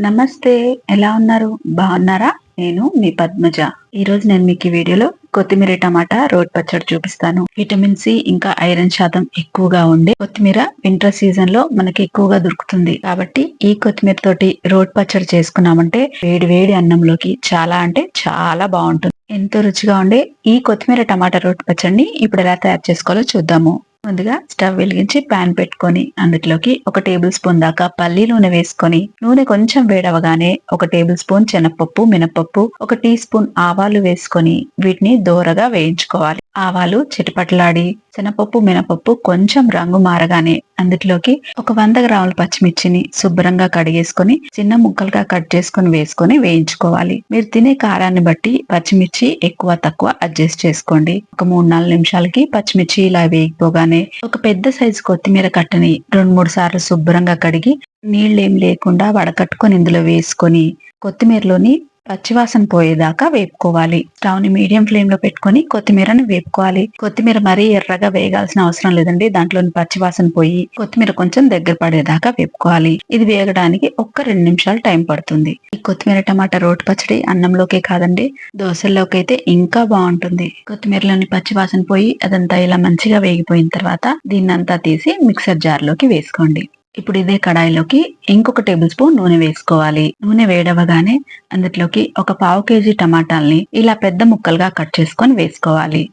నమస్తే. ఎలా ఉన్నారు? బాగున్నారా? నేను మీ పద్మజ. ఈరోజు నేను మీకు ఈ వీడియోలో కొత్తిమీర టమాటా రోటి పచ్చడి చూపిస్తాను. విటమిన్ సి ఇంకా ఐరన్ శాతం ఎక్కువగా ఉండే కొత్తిమీర వింటర్ సీజన్ లో మనకి ఎక్కువగా దొరుకుతుంది. కాబట్టి ఈ కొత్తిమీర తోటి రోటి పచ్చడి చేసుకున్నామంటే వేడి వేడి అన్నంలోకి చాలా అంటే చాలా బాగుంటుంది. ఎంతో రుచిగా ఉండే ఈ కొత్తిమీర టమాటా రోటి పచ్చడిని ఇప్పుడు ఎలా తయారు చేసుకోవాలో చూద్దాము. ముందుగా స్టవ్ వెలిగించి పాన్ పెట్టుకొని అందులోకి 1 టేబుల్ స్పూన్ దాకా పల్లి నూనె వేసుకొని నూనె కొంచెం వేడవగానే 1 టేబుల్ స్పూన్ శనగపప్పు, మినపప్పు, 1 టీ స్పూన్ ఆవాలు వేసుకొని వీటిని దోరగా వేయించుకోవాలి. ఆవాలు చిటపటలాడి శనగపప్పు, మినపప్పు కొంచెం రంగు మారగానే అందులోకి 100 గ్రాముల పచ్చిమిర్చిని శుభ్రంగా కడిగేసుకొని చిన్న ముక్కలుగా కట్ చేసుకొని వేసుకొని వేయించుకోవాలి. మీరు తినే కారాన్ని బట్టి పచ్చిమిర్చి ఎక్కువ తక్కువ అడ్జస్ట్ చేసుకోండి. ఒక 3-4 నిమిషాలకి పచ్చిమిర్చి ఇలా వేగిపోగానే ఒక పెద్ద సైజు కొత్తిమీర కట్టని 2-3 సార్లు శుభ్రంగా కడిగి నీళ్ళేం లేకుండా వడకట్టుకొని ఇందులో వేసుకొని కొత్తిమీరలోని పచ్చివాసన పోయేదాకా వేపుకోవాలి. స్టవ్ ని మీడియం ఫ్లేమ్ లో పెట్టుకొని కొత్తిమీరని వేపుకోవాలి. కొత్తిమీర మరీ ఎర్రగా వేగాల్సిన అవసరం లేదండి. దాంట్లోని పచ్చివాసన పోయి కొత్తిమీర కొంచెం దగ్గర పడేదాకా వేపుకోవాలి. ఇది వేగడానికి 2 నిమిషాలు టైం పడుతుంది. ఈ కొత్తిమీర టమాటా రోటి పచ్చడి అన్నంలోకే కాదండి, దోశల్లోకి అయితే ఇంకా బాగుంటుంది. కొత్తిమీరలోని పచ్చివాసన పోయి అదంతా ఇలా మంచిగా వేగిపోయిన తర్వాత దీన్నంతా తీసి మిక్సర్ జార్ లోకి వేసుకోండి. ఇప్పుడు ఇదే కడాయిలోకి ఇంకొక టేబుల్ స్పూన్ నూనె వేసుకోవాలి. నూనె వేడవగానే అందులోకి 1/4 కేజీ టమాటాల్ని ఇలా పెద్ద ముక్కలుగా కట్ చేసుకొని వేసుకోవాలి.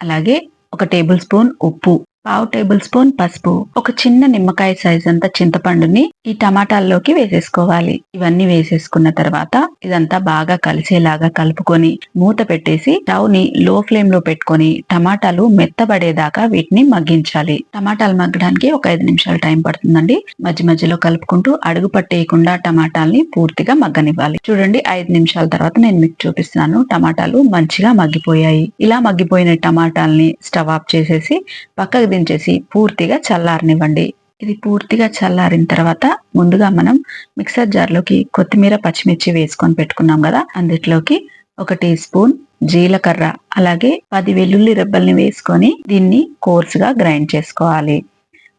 అలాగే 1 టేబుల్ స్పూన్ ఉప్పు, 1/2 టేబుల్ స్పూన్ పసుపు, ఒక చిన్న నిమ్మకాయ సైజ్ అంతా చింతపండుని ఈ టమాటాల్లోకి వేసేసుకోవాలి. ఇవన్నీ వేసేసుకున్న తర్వాత ఇదంతా బాగా కలిసేలాగా కలుపుకొని మూత పెట్టేసి స్టవ్ ని లో ఫ్లేమ్ లో పెట్టుకొని టమాటాలు మెత్తబడేదాకా వీటిని మగ్గించాలి. టమాటాలు మగ్గడానికి ఒక 5 నిమిషాలు టైం పడుతుందండి. మధ్య మధ్యలో కలుపుకుంటూ అడుగు పట్టేయకుండా టమాటాల్ని పూర్తిగా మగ్గనివ్వాలి. చూడండి, 5 నిమిషాల తర్వాత నేను మీకు చూపిస్తున్నాను. టమాటాలు మంచిగా మగ్గిపోయాయి. ఇలా మగ్గిపోయిన టమాటాల్ని స్టవ్ ఆఫ్ చేసేసి పక్కకు దించేసి పూర్తిగా చల్లారనివ్వండి. ఇది పూర్తిగా చల్లారిన తర్వాత ముందుగా మనం మిక్సర్ జార్లోకి కొత్తిమీర, పచ్చిమిర్చి వేసుకొని పెట్టుకున్నాం కదా, అందులోకి 1 టీ స్పూన్ జీలకర్ర అలాగే 10 వెల్లుల్లి రెబ్బల్ని వేసుకొని దీన్ని కోర్సుగా గ్రైండ్ చేసుకోవాలి.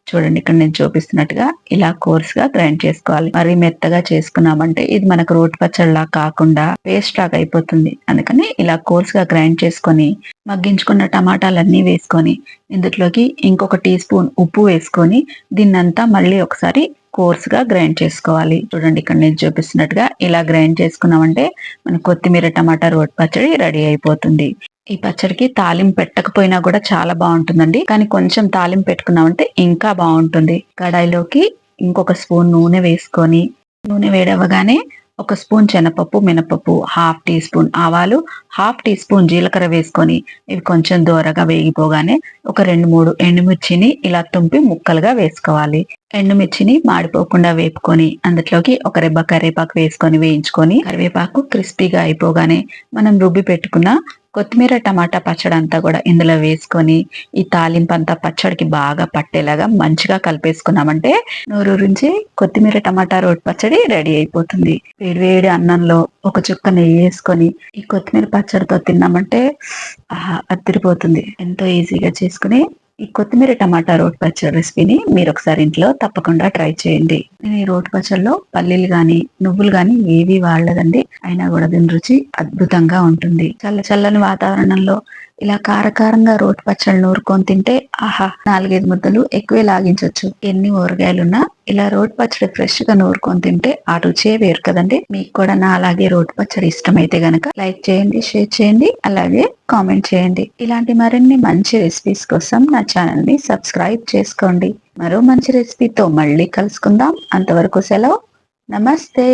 చూడండి, ఇక్కడ నేను చూపిస్తున్నట్టుగా ఇలా కోర్సుగా గ్రైండ్ చేసుకోవాలి. మరి మెత్తగా చేసుకున్నామంటే ఇది మనకు రోటి పచ్చడిలా కాకుండా పేస్ట్ లాగా అయిపోతుంది. అందుకని ఇలా కోర్సుగా గ్రైండ్ చేసుకొని మగ్గించుకున్న టమాటాలన్నీ వేసుకొని ఇందులోకి ఇంకొక టీ స్పూన్ ఉప్పు వేసుకొని దీన్నంతా మళ్ళీ ఒకసారి కోర్సుగా గ్రైండ్ చేసుకోవాలి. చూడండి, ఇక్కడ నేను చూపిస్తున్నట్టుగా ఇలా గ్రైండ్ చేసుకున్నామంటే మన కొత్తిమీర టమాటా రోటి పచ్చడి రెడీ అయిపోతుంది. ఈ పచ్చడికి తాలింపు పెట్టకపోయినా కూడా చాలా బాగుంటుందండి. కానీ కొంచెం తాలింపు పెట్టుకున్నామంటే ఇంకా బాగుంటుంది. కడాయిలోకి ఇంకొక స్పూన్ నూనె వేసుకొని నూనె వేడవగానే 1 స్పూన్ శనగపప్పు, మినపప్పు, 1/2 టీ స్పూన్ ఆవాలు, 1/2 టీ స్పూన్ జీలకర్ర వేసుకొని ఇవి కొంచెం దోరగా వేగిపోగానే ఒక 2-3 ఎండుమిర్చిని ఇలా తుంపి ముక్కలుగా వేసుకోవాలి. ఎండుమిర్చిని మాడిపోకుండా వేపుకొని అందులోకి ఒక రెబ్బ కరివేపాకు వేసుకొని వేయించుకొని కరివేపాకు క్రిస్పీగా అయిపోగానే మనం రుబ్బి పెట్టుకున్న కొత్తిమీర టమాటా పచ్చడి అంతా కూడా ఇందులో వేసుకొని ఈ తాలింపు అంతా పచ్చడికి బాగా పట్టేలాగా మంచిగా కలిపేసుకున్నామంటే నోరూరించి కొత్తిమీర టమాటా రోటి పచ్చడి రెడీ అయిపోతుంది. వేడి అన్నంలో ఒక చుక్క నెయ్యి వేసుకొని ఈ కొత్తిమీర పచ్చడితో తిన్నామంటే అదిరిపోతుంది. ఎంతో ఈజీగా చేసుకుని ఈ కొత్తిమీర టమాటా రోటి పచ్చడి రెసిపీని మీరు ఒకసారి ఇంట్లో తప్పకుండా ట్రై చేయండి. నేను ఈ రోటి పచ్చడిలో పల్లీలు గాని నువ్వులు గాని ఏవి వాడలేదండి. అయినా కూడా దీని రుచి అద్భుతంగా ఉంటుంది. చల్లని వాతావరణంలో ఇలా కారకారంగా రోటి పచ్చళ్ళు నూరుకొని తింటే ఆహా, 4-5 ముద్దలు ఎక్కువే లాగించవచ్చు. ఎన్ని ఊరగాయలున్నా ఇలా రోటి పచ్చడి ఫ్రెష్ గా నూరుకొని తింటే ఆ రుచే వేరు కదండి. మీకు కూడా నా అలాగే రోటి పచ్చడి ఇష్టమైతే గనక లైక్ చేయండి, షేర్ చేయండి, అలాగే కామెంట్ చేయండి. ఇలాంటి మరిన్ని మంచి రెసిపీస్ కోసం నా ఛానల్ ని సబ్స్క్రైబ్ చేసుకోండి. మరో మంచి రెసిపీతో మళ్ళీ కలుసుకుందాం. అంతవరకు సెలవు. నమస్తే.